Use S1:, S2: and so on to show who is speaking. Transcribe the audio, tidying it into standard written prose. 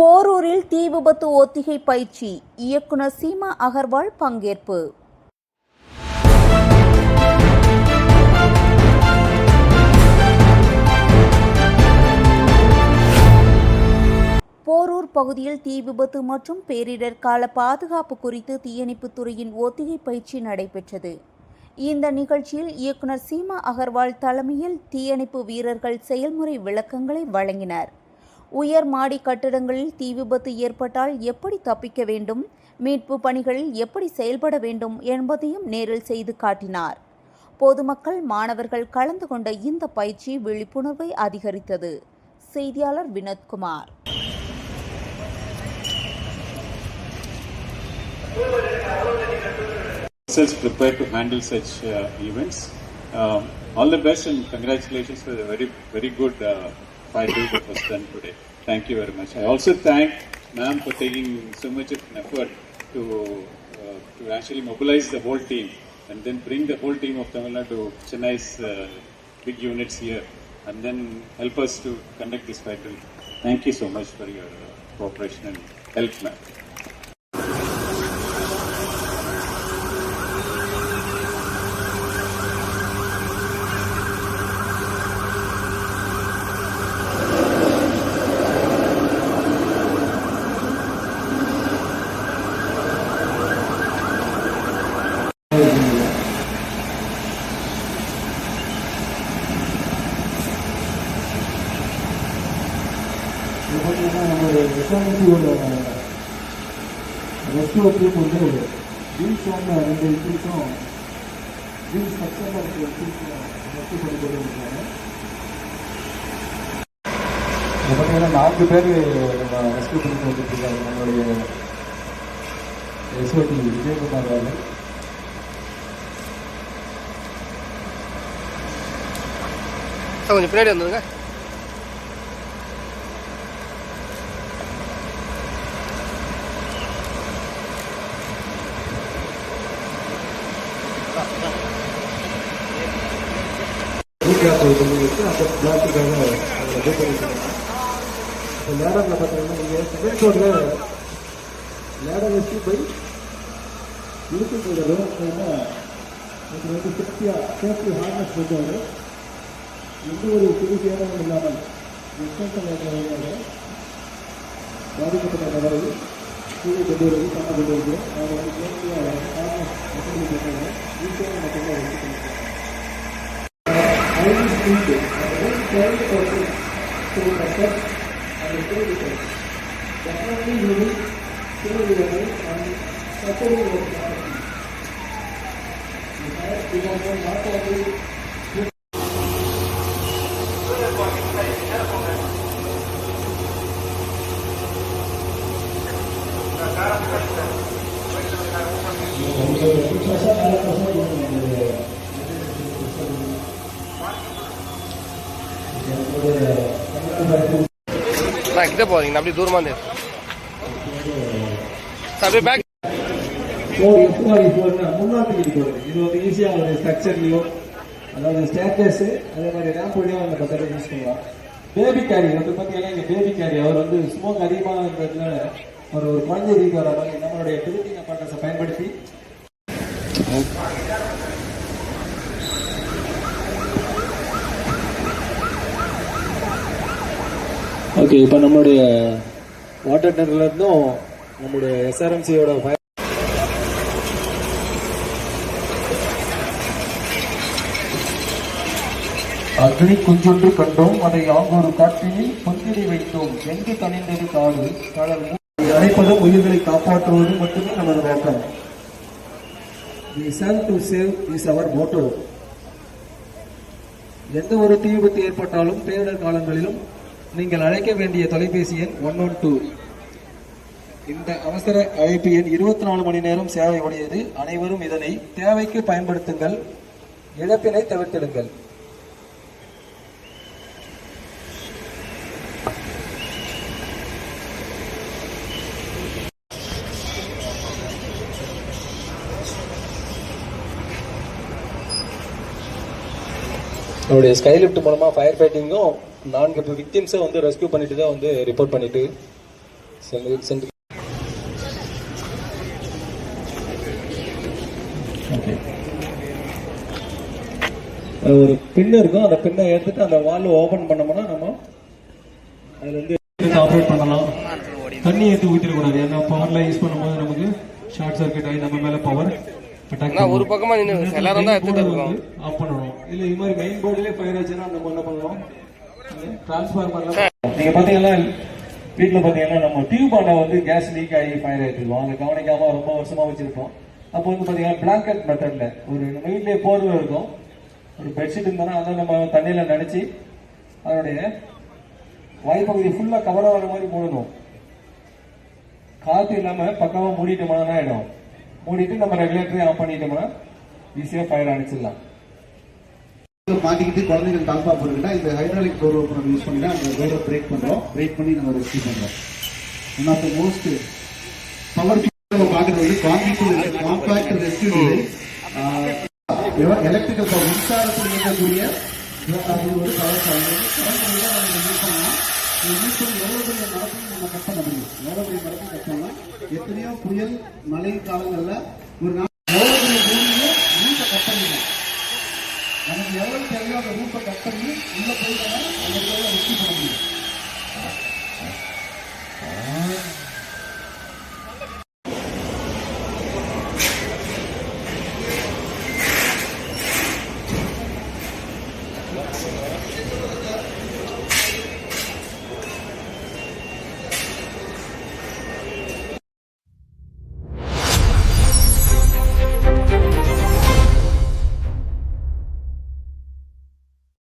S1: போரூரில் தீ விபத்து ஒத்திகை பயிற்சி, இயக்குனர் சீமா அகர்வால் பங்கேற்பு. போரூர் பகுதியில் தீ விபத்து மற்றும் பேரிடர் கால பாதுகாப்பு குறித்து தீயணைப்புத் துறையின் ஒத்திகை பயிற்சி நடைபெற்றது. இந்த நிகழ்ச்சியில் இயக்குனர் சீமா அகர்வால் தலைமையில் தீயணைப்பு வீரர்கள் செயல்முறை விளக்கங்களை வழங்கினர். உயர் மாடி கட்டிடங்களில் தீ விபத்து ஏற்பட்டால் எப்படி தப்பிக்க வேண்டும், மீட்பு பணிகளில் எப்படி செயல்பட வேண்டும் என்பதையும் நேரில் செய்து காட்டினார். பொதுமக்கள், மாணவர்கள் கலந்து கொண்ட இந்த பயிற்சி விழிப்புணர்வை அதிகரித்தது. செய்தியாளர் Vinodkumar.
S2: Prepared to handle such events. All the best and congratulations for the very good fight that was done today. Thank you very much. I also thank ma'am for taking so much of an effort to actually mobilize the whole team and then bring the whole team of Tamil Nadu to Chennai's big units here and then help us to conduct this fight. Thank you so much for your cooperation and help, ma'am.
S3: Rescue team வந்து wheels வந்து 2 டீம்ஸும் wheel செக்ஷனில் rescue பண்ணி போட்டுருக்காங்க. இப்போ பார்த்தீங்கன்னா 4 பேர் நம்ம rescue பண்ணி போட்டுருக்காங்க. நம்மளுடைய எஸ்ஓடி விஜயகுமார் அவர்கள்.
S4: கொஞ்சம் பின்னாடி வந்துருங்க.
S3: அந்த பிளாஸ்டிக்காக இது பண்ணிருக்காங்க. இப்போ லேடரில் பார்த்தீங்கன்னா நீங்கள் செகண்ட் ஃப்ளோரில் லேடர் வச்சு போய் இருக்குங்கிறது அப்படின்னா இது வந்து சேஃப்டி ஹார்னஸ் பண்ணுவாங்க. எந்த ஒரு சிகிச்சையும் இல்லாமல் பாதிக்கப்பட்ட நபரை கீழே கொண்டு வருவது பண்ண கொண்டு வருது. அவங்க வந்து சேஃப்டியாக ஹார்னஸ் மட்டும் கேட்டாங்க. ஈஸியாக மட்டும்தான் வச்சு பண்ணிருக்காங்க. Definitely you will still be away and certainly you will not only
S4: கிட்ட போறீங்க, அப்படி தூரமா இருந்து
S3: இது வந்து ஈஸியா ஒரு ஸ்ட்ரக்சர்லயோ அதாவது ஸ்டேர்கேஸ் அதே மாதிரி ரேம்ப்லயோ அந்த பக்கத்தை யூஸ் பண்ணலாம். பேபி கேரி வந்து பார்த்தீங்கன்னா இங்க பேபி கேரி அவர் வந்து ஸ்மோக் அதிகமாக இருக்கிறதுனால ஒரு குழந்தை ரீதி வர மாதிரி நம்மளுடைய பிரிட்டிங் அப்பார்ட்மெண்ட்ஸை பயன்படுத்தி ஓகே. இப்போ நம்மளுடைய வாட்டர் டேங்க்ல இருந்தும் நம்முடைய எஸ்ஆர்எம்சியோட அக்னி குஞ்சொன்று கண்டோம், அதை ஆங்கொரு காட்டினில் பொந்திரை வைத்தோம், எங்கு தணிந்தது காடு கடல் அழைப்பதும் உயிர்களை காப்பாற்றுவது மட்டுமே நமது நோக்கம். The serve to save is our motto. எந்த ஒரு தீ விபத்து ஏற்பட்டாலும் பேரிடர் காலங்களிலும் நீங்கள் அழைக்க வேண்டிய தொலைபேசி எண் 112. இந்த அவசர அழைப்பு எண் 24 மணி நேரம் சேவை உடையது. அனைவரும் இதனை தேவைக்கு பயன்படுத்துங்கள், இழப்பினை தவிர்த்திடுங்கள். நம்மளுடைய ஸ்கைலிஃப்ட் மூலமாக ஃபயர் ஃபைட்டிங்கும் 4 விக்டிம்ஸை வந்து ரெஸ்கியூ பண்ணிட்டு தான் வந்து ரிப்போர்ட் பண்ணிட்டு ஓகே, ஒரு பின் இருக்கும். அந்த பின்னை எடுத்துட்டு அந்த வால்வு ஓபன் பண்ணோம்னா நம்ம அதுல இருந்து ஆப்ரேட் பண்ணலாம். தண்ணி ஏற்றி ஊற்றிடக்கூடாது. ஏன்னா பவர்ல யூஸ் பண்ணும்போது நமக்கு ஷார்ட் சர்க்கியூட் ஆகி நம்ம மேல பவர் அட்டாக்
S4: ஒரு பக்கமா நின்று எல்லாரும் தான் எடுத்துட்டு இருக்கோம்.
S3: ஆஃப் பண்ணணும். இல்ல இது மாதிரி மெயின் போர்டுலயே ஃபயர் ஆச்சுன்னா நம்ம என்ன பண்ணணும், டிரான்ஸ்ஃபார்மர்ல நீங்க பாத்தீங்கன்னா வீட்டுல பாத்தீங்கன்னா நம்ம டியூப் ஆன வந்து கேஸ் லீக் ஆகி ஃபயர் ஆயிட்டு இருக்கோம். அதை கவனிக்காம ரொம்ப வருஷமா வச்சிருக்கோம். அப்போ வந்து பாத்தீங்கன்னா பிளாங்கெட் மெத்தட்ல ஒரு நம்ம வீட்லயே போர்வை இருக்கும், ஒரு பெட்ஷீட் இருந்தாலும் அதை நம்ம தண்ணியில நனைச்சு அதனுடைய வாய்ப்பகுதி ஃபுல்லா கவர் ஆகிற மாதிரி மூடணும். காத்து இல்லாம பக்கமா மூடிட்டோம்னா ஆயிடும். மூடிட்டு நம்ம ரெகுலேட்டரை ஆஃப் பண்ணிட்டோம்னா ஈஸியா ஃபயர் அடிச்சிடலாம்.
S5: மாட்டிக்கிட்டு குழந்தைகள் தாழ்பா போட்டுக்கிட்டா இந்த ஹைட்ராலிக் டோர் ஓப்பனர் யூஸ் பண்ணி அந்த டோரை பிரேக் பண்றோம். பிரேக் பண்ணி நம்ம ரெஸ்க்யூ பண்றோம். One of the most power நம்ம பார்க்கறது காம்பாக்ட் ரெஸ்க்யூ. எலக்ட்ரிக்கல் பவர் மின்சாரத்தில் இயக்கக்கூடிய ஒரு பவர் சாதனம். எவ்வளவு பெரிய மரத்தையும் நம்ம கட் பண்ண முடியும். எவ்வளவு பெரிய மரத்தையும் கட் பண்ணலாம். எத்தனையோ புயல் மழை காலங்கள்ல ஒரு நாள் எவ்வளவு பெரிய பூமியில ரூட்டை கட் பண்ணிடலாம். நமக்கு எவ்வளவு தேவையோ அந்த ரூட்டை கட் பண்ணி உள்ள போய் நம்ம ரெஸ்க்யூ பண்ண